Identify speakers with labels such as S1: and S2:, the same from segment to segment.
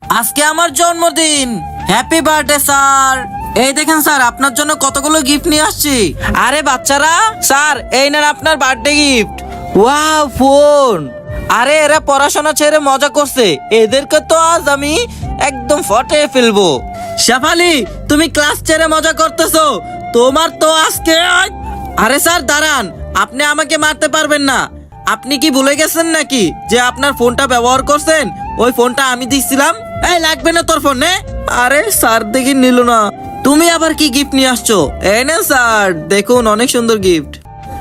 S1: আজকে আমার জন্মদিন। Happy birthday sir. এই দেখেন স্যার, আপনার জন্য কতগুলো গিফট নিয়ে আসছি। আরে বাচ্চারা, স্যার এই নেন আপনার বার্থডে গিফট। Wow, phone. আরে এরা পড়াশোনা ছেড়ে মজা করছে, এদেরকে তো আজ আমি একদম ফটে ফেলবো। শেফালি, তুমি ক্লাস ছেড়ে মজা করতেছো, তোমার তো আজকে। আরে স্যার দাঁড়ান, আপনি আমাকে মারতে পারবেন না। আপনি কি ভুলে গেছেন নাকি যে আপনার ফোনটা ব্যবহার করছেন? ওই ফোনটা আমি দিছিলাম। এই লাগবে না তোর ফোন, নে। আরে স্যার দেখি নিল না। তুমি আবার কি গিফট নিয়ে আসছো? এই না স্যার, দেখুন অনেক সুন্দর গিফট।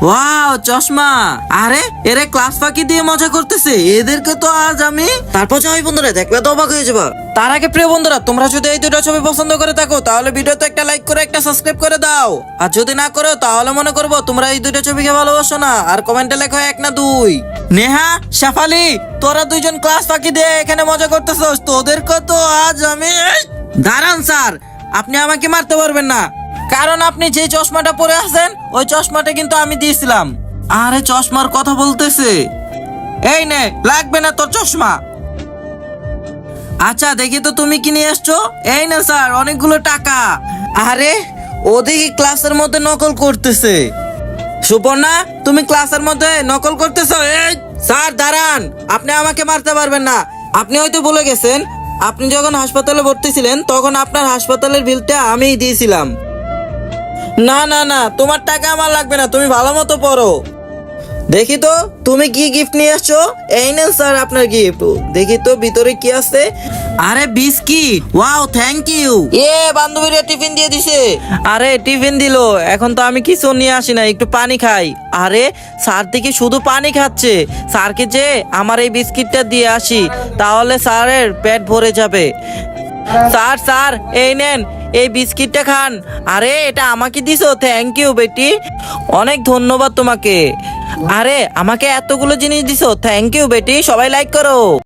S1: ওয়াও, চশমা। আরে এরা ক্লাস ফাঁকি দিয়ে মজা করতেছে, এদেরকে তো আজ আমি। তারপর যাই বন্ধুরা, দেখলে তো অবাক হয়ে যাবা। তার আগে প্রিয় বন্ধুরা, তোমরা যদি এই দুটো ছবি পছন্দ করে থাকো তাহলে ভিডিওতে একটা লাইক করে একটা সাবস্ক্রাইব করে দাও। আর যদি না করো তাহলে মনে করবো তোমরা এই দুটো ছবিকে ভালোবাসো না। আর কমেন্টে লেখো 1 না 2। নেহা, শেফালি, তোরা দুইজন ক্লাস ফাঁকি দিয়ে এখানে মজা করতেছস, তোদেরকে তো আজ আমি। দাঁড়ান স্যার, আপনি আমাকে মারতে পারবেন না, কারণ আপনি যে চশমাটা পরে আছেন ওই চশমাটা কিন্তু আমি দিয়েছিলাম। আরে চশমার কথা বলতেছে। এই নে, লাগবে না তোর চশমা। আচ্ছা দেখি তো তুমি কি নিয়ে এসছো। এই না স্যার, অনেকগুলো টাকা। আরে ওদিকে ক্লাসের মধ্যে নকল করতেছে। সুপর্ণা, তুমি ক্লাসের মধ্যে নকল করতেছো। এই স্যার দাঁড়ান, আপনি আমাকে মারতে পারবেন না। আপনি হয়তো ভুলে গেছেন, আপনি যখন হাসপাতালে ভর্তি ছিলেন তখন আপনার হাসপাতালের বিলটা আমিই দিয়েছিলাম। না না না, তোমার টাকা আমার লাগবে না, তুমি ভালো মতো পড়ো। দেখি তো তুমি কি গিফট নিয়ে আসছো। এই নেন স্যার আপনার গিফট। দেখি তো ভিতরে কি আছে। আরে বিস্কিট। Wow, thank you. বান্ধবীরা টিফিন দিয়ে দিছে। আরে টিফিন দিলো, এখন তো আমি কিছু নিয়ে আসি না, একটু পানি খাই। আরে স্যার দেখি শুধু পানি খাচ্ছে। স্যারকে যে আমার এই বিস্কিটটা দিয়ে আসি, তাহলে স্যারের পেট ভরে যাবে। স্যার স্যার, এই নেন, এই বিস্কিটটা খান। আরে এটা আমাকে দিছো, থ্যাংক ইউ বেটি, অনেক ধন্যবাদ তোমাকে। আরে আমাকে এতগুলো জিনিস দিছো, থ্যাংক ইউ বেটি। সবাই লাইক করো।